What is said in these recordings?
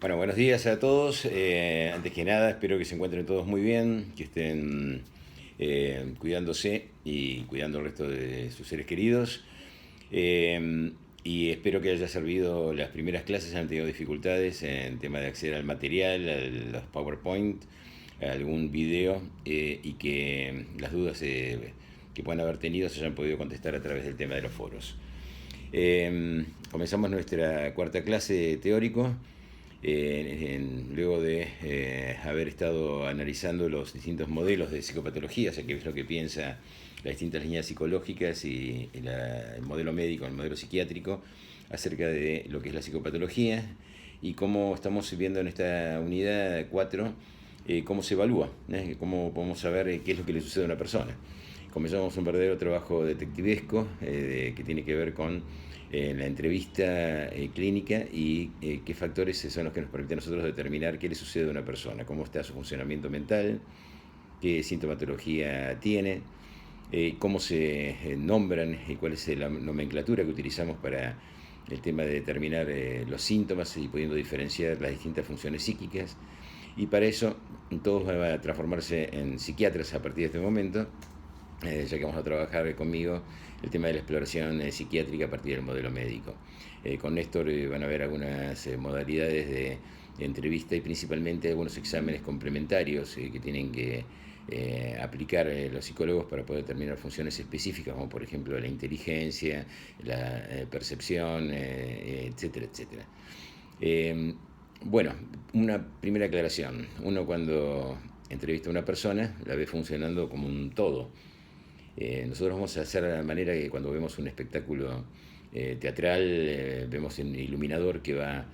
Bueno, buenos días a todos. Antes que nada, espero que se encuentren todos muy bien, que estén cuidándose y cuidando al resto de sus seres queridos. Eh, y espero que haya servido las primeras clases, han tenido dificultades en tema de acceder al material, a los PowerPoint, a algún video y que las dudas que puedan haber tenido se hayan podido contestar a través del tema de los foros. Comenzamos nuestra cuarta clase teórico. Luego de haber estado analizando los distintos modelos de psicopatología, o sea, qué es lo que piensa las distintas líneas psicológicas y el modelo médico, el modelo psiquiátrico, acerca de lo que es la psicopatología y cómo estamos viendo en esta unidad 4, cómo se evalúa, cómo podemos saber qué es lo que le sucede a una persona. Comenzamos un verdadero trabajo detectivesco que tiene que ver con la entrevista clínica y qué factores son los que nos permiten a nosotros determinar qué le sucede a una persona, cómo está su funcionamiento mental, qué sintomatología tiene, cómo se nombran y cuál es la nomenclatura que utilizamos para el tema de determinar los síntomas y pudiendo diferenciar las distintas funciones psíquicas. Y para eso todos van a transformarse en psiquiatras a partir de este momento, ya que vamos a trabajar conmigo el tema de la exploración psiquiátrica a partir del modelo médico. Con Néstor van a haber algunas modalidades de entrevista y principalmente algunos exámenes complementarios que tienen que aplicar los psicólogos para poder determinar funciones específicas, como por ejemplo la inteligencia, la percepción, etcétera, etcétera. Bueno, una primera aclaración. Uno cuando entrevista a una persona la ve funcionando como un todo. Nosotros vamos a hacer de la manera que cuando vemos un espectáculo teatral, vemos un iluminador que va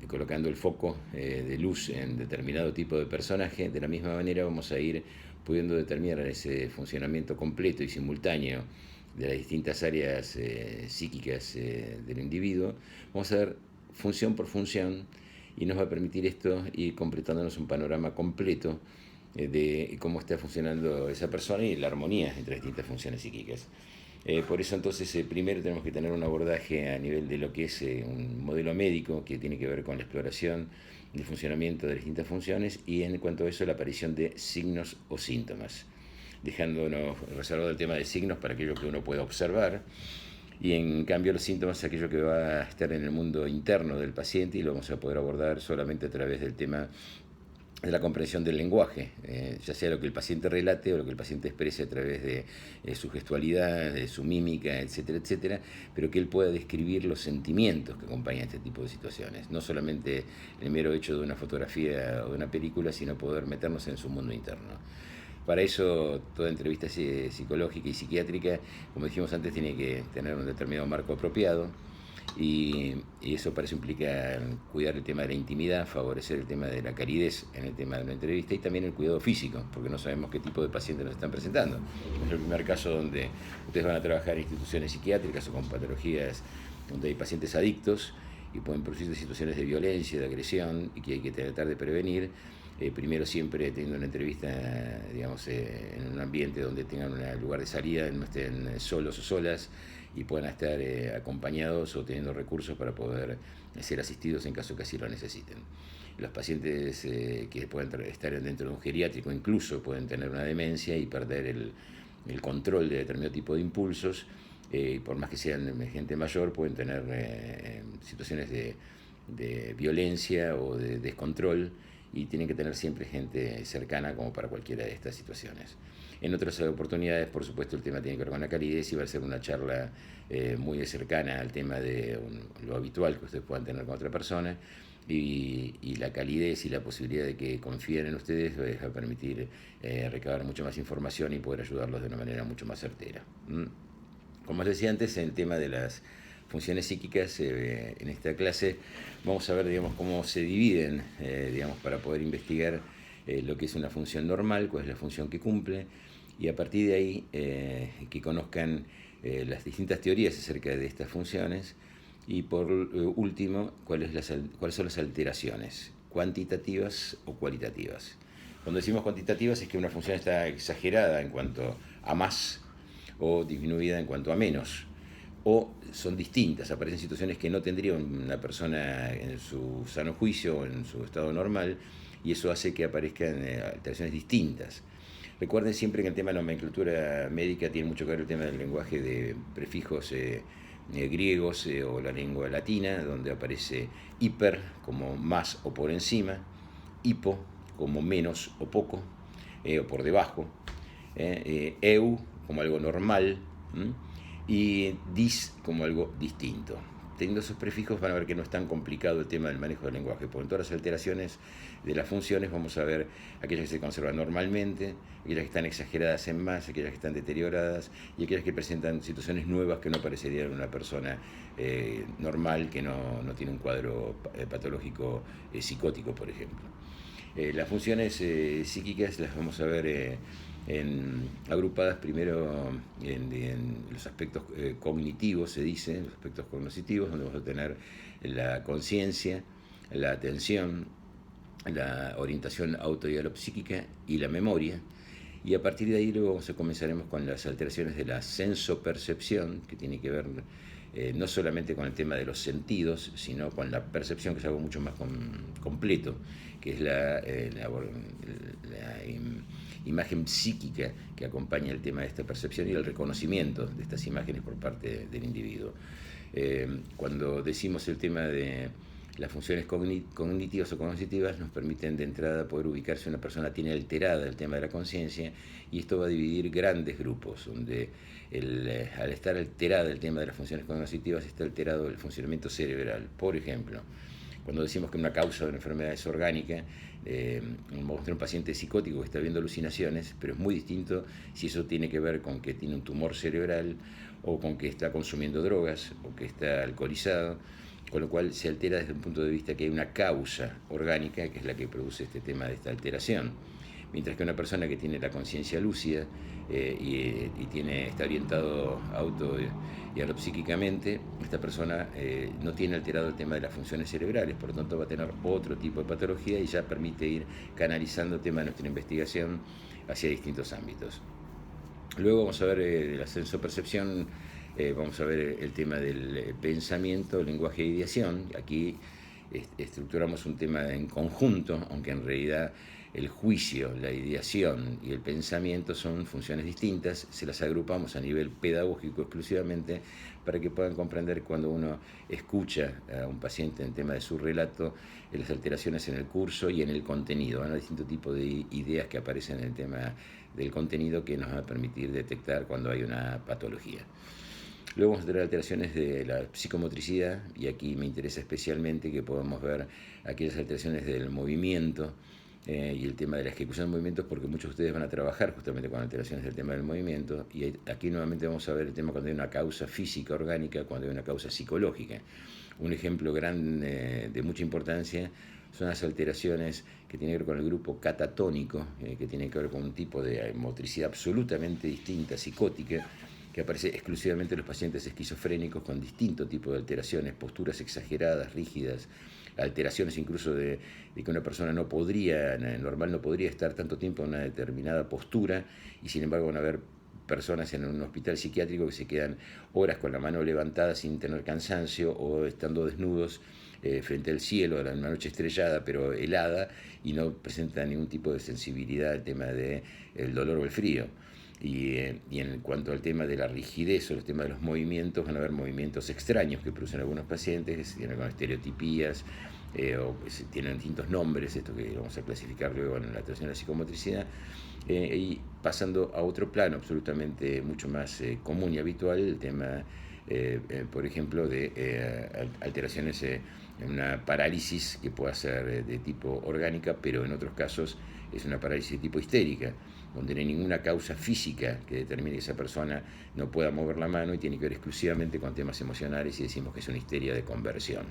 colocando el foco de luz en determinado tipo de personaje. De la misma manera vamos a ir pudiendo determinar ese funcionamiento completo y simultáneo de las distintas áreas psíquicas del individuo. Vamos a ver función por función y nos va a permitir esto ir completándonos un panorama completo de cómo está funcionando esa persona y la armonía entre las distintas funciones psíquicas. Por eso entonces primero tenemos que tener un abordaje a nivel de lo que es un modelo médico que tiene que ver con la exploración del funcionamiento de distintas funciones y en cuanto a eso la aparición de signos o síntomas, dejándonos reservado el tema de signos para aquello que uno pueda observar y en cambio los síntomas aquello que va a estar en el mundo interno del paciente y lo vamos a poder abordar solamente a través del tema de la comprensión del lenguaje, ya sea lo que el paciente relate o lo que el paciente exprese a través de su gestualidad, de su mímica, etcétera, etcétera, pero que él pueda describir los sentimientos que acompañan este tipo de situaciones, no solamente el mero hecho de una fotografía o de una película, sino poder meternos en su mundo interno. Para eso, toda entrevista psicológica y psiquiátrica, como dijimos antes, tiene que tener un determinado marco apropiado. Y eso para eso implica cuidar el tema de la intimidad, favorecer el tema de la calidez en el tema de una entrevista y también el cuidado físico, porque no sabemos qué tipo de pacientes nos están presentando. Es el primer caso donde ustedes van a trabajar en instituciones psiquiátricas o con patologías donde hay pacientes adictos y pueden producirse situaciones de violencia, de agresión y que hay que tratar de prevenir. Primero siempre teniendo una entrevista, digamos, en un ambiente donde tengan un lugar de salida, no estén solos o solas y puedan estar acompañados o teniendo recursos para poder ser asistidos en caso que así lo necesiten. Los pacientes que pueden estar dentro de un geriátrico incluso pueden tener una demencia y perder el control de determinado tipo de impulsos. Por más que sean gente mayor, pueden tener situaciones de violencia o de descontrol y tienen que tener siempre gente cercana como para cualquiera de estas situaciones. En otras oportunidades, por supuesto, el tema tiene que ver con la calidez y va a ser una charla muy cercana al tema de lo habitual que ustedes puedan tener con otra persona y la calidez y la posibilidad de que confíen en ustedes les va a permitir recabar mucha más información y poder ayudarlos de una manera mucho más certera. Como les decía antes, en el tema de las funciones psíquicas, en esta clase vamos a ver, digamos, cómo se dividen, digamos, para poder investigar lo que es una función normal, cuál es la función que cumple, y a partir de ahí que conozcan las distintas teorías acerca de estas funciones, y por último, cuáles son las alteraciones, cuantitativas o cualitativas. Cuando decimos cuantitativas es que una función está exagerada en cuanto a más o disminuida en cuanto a menos. o son distintas, aparecen situaciones que no tendría una persona en su sano juicio o en su estado normal, y eso hace que aparezcan alteraciones distintas. Recuerden siempre que el tema de la nomenclatura médica tiene mucho que ver el tema del lenguaje de prefijos griegos o la lengua latina, donde aparece hiper como más o por encima, hipo como menos o poco, o por debajo, eu como algo normal, y dis como algo distinto. Teniendo esos prefijos van a ver que no es tan complicado el tema del manejo del lenguaje, porque en todas las alteraciones de las funciones vamos a ver aquellas que se conservan normalmente, aquellas que están exageradas en más, aquellas que están deterioradas y aquellas que presentan situaciones nuevas que no aparecerían en una persona normal que no tiene un cuadro patológico psicótico, por ejemplo. Las funciones psíquicas las vamos a ver agrupadas primero en los aspectos cognitivos, se dice, los aspectos cognitivos, donde vamos a tener la conciencia, la atención, la orientación autodialopsíquica y la memoria. Y a partir de ahí luego comenzaremos con las alteraciones de la sensopercepción, que tiene que ver no solamente con el tema de los sentidos, sino con la percepción, que es algo mucho más completo, que es la imagen psíquica que acompaña el tema de esta percepción y el reconocimiento de estas imágenes por parte del individuo. Cuando decimos el tema de las funciones cognitivas o cognitivas, nos permiten de entrada poder ubicar si una persona tiene alterada el tema de la conciencia, y esto va a dividir grandes grupos, donde al estar alterada el tema de las funciones cognitivas está alterado el funcionamiento cerebral. Por ejemplo, cuando decimos que una causa de una enfermedad es orgánica, vamos a tener un paciente psicótico que está viendo alucinaciones, pero es muy distinto si eso tiene que ver con que tiene un tumor cerebral, o con que está consumiendo drogas, o que está alcoholizado, con lo cual se altera desde un punto de vista que hay una causa orgánica que es la que produce este tema de esta alteración. Mientras que una persona que tiene la conciencia lúcida está orientado y psíquicamente, esta persona no tiene alterado el tema de las funciones cerebrales, por lo tanto va a tener otro tipo de patología y ya permite ir canalizando el tema de nuestra investigación hacia distintos ámbitos. Luego vamos a ver la sensopercepción, vamos a ver el tema del pensamiento, lenguaje e ideación. Aquí estructuramos un tema en conjunto, aunque en realidad el juicio, la ideación y el pensamiento son funciones distintas. Se las agrupamos a nivel pedagógico exclusivamente para que puedan comprender cuando uno escucha a un paciente en tema de su relato, las alteraciones en el curso y en el contenido, ¿no? Distintos tipos de ideas que aparecen en el tema del contenido que nos va a permitir detectar cuando hay una patología. Luego vamos a tener alteraciones de la psicomotricidad, y aquí me interesa especialmente que podamos ver aquellas alteraciones del movimiento y el tema de la ejecución de movimientos, porque muchos de ustedes van a trabajar justamente con alteraciones del tema del movimiento, y aquí nuevamente vamos a ver el tema cuando hay una causa física orgánica, cuando hay una causa psicológica. Un ejemplo grande de mucha importancia son las alteraciones que tienen que ver con el grupo catatónico, que tienen que ver con un tipo de motricidad absolutamente distinta, psicótica, que aparece exclusivamente en los pacientes esquizofrénicos con distinto tipo de alteraciones, posturas exageradas, rígidas, alteraciones incluso de que una persona normal no podría estar tanto tiempo en una determinada postura, y sin embargo van a haber personas en un hospital psiquiátrico que se quedan horas con la mano levantada sin tener cansancio, o estando desnudos frente al cielo, en una noche estrellada pero helada, y no presentan ningún tipo de sensibilidad al tema del dolor o el frío. Y en cuanto al tema de la rigidez o el tema de los movimientos, van a haber movimientos extraños que producen algunos pacientes, que se tienen con estereotipías o que tienen distintos nombres, esto que vamos a clasificar luego en la alteración de la psicomotricidad, y pasando a otro plano absolutamente mucho más común y habitual, el tema, por ejemplo, de alteraciones en una parálisis que pueda ser de tipo orgánica, pero en otros casos es una parálisis de tipo histérica, donde no hay ninguna causa física que determine que esa persona no pueda mover la mano, y tiene que ver exclusivamente con temas emocionales, y decimos que es una histeria de conversión.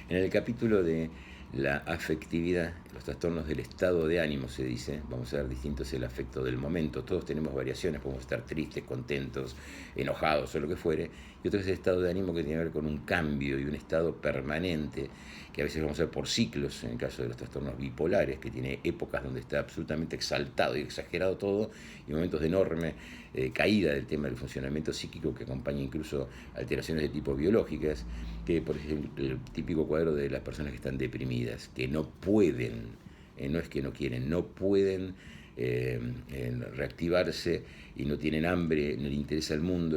En el capítulo de la afectividad, los trastornos del estado de ánimo se dice, vamos a ver, distinto es el afecto del momento, todos tenemos variaciones, podemos estar tristes, contentos, enojados o lo que fuere, y otro es el estado de ánimo que tiene que ver con un cambio y un estado permanente, que a veces vamos a ver por ciclos, en el caso de los trastornos bipolares, que tiene épocas donde está absolutamente exaltado y exagerado todo, y momentos de enorme caída del tema del funcionamiento psíquico que acompaña incluso alteraciones de tipo biológicas, que por ejemplo el típico cuadro de las personas que están deprimidas, que no pueden, no es que no quieren, no pueden reactivarse y no tienen hambre, no les interesa el mundo.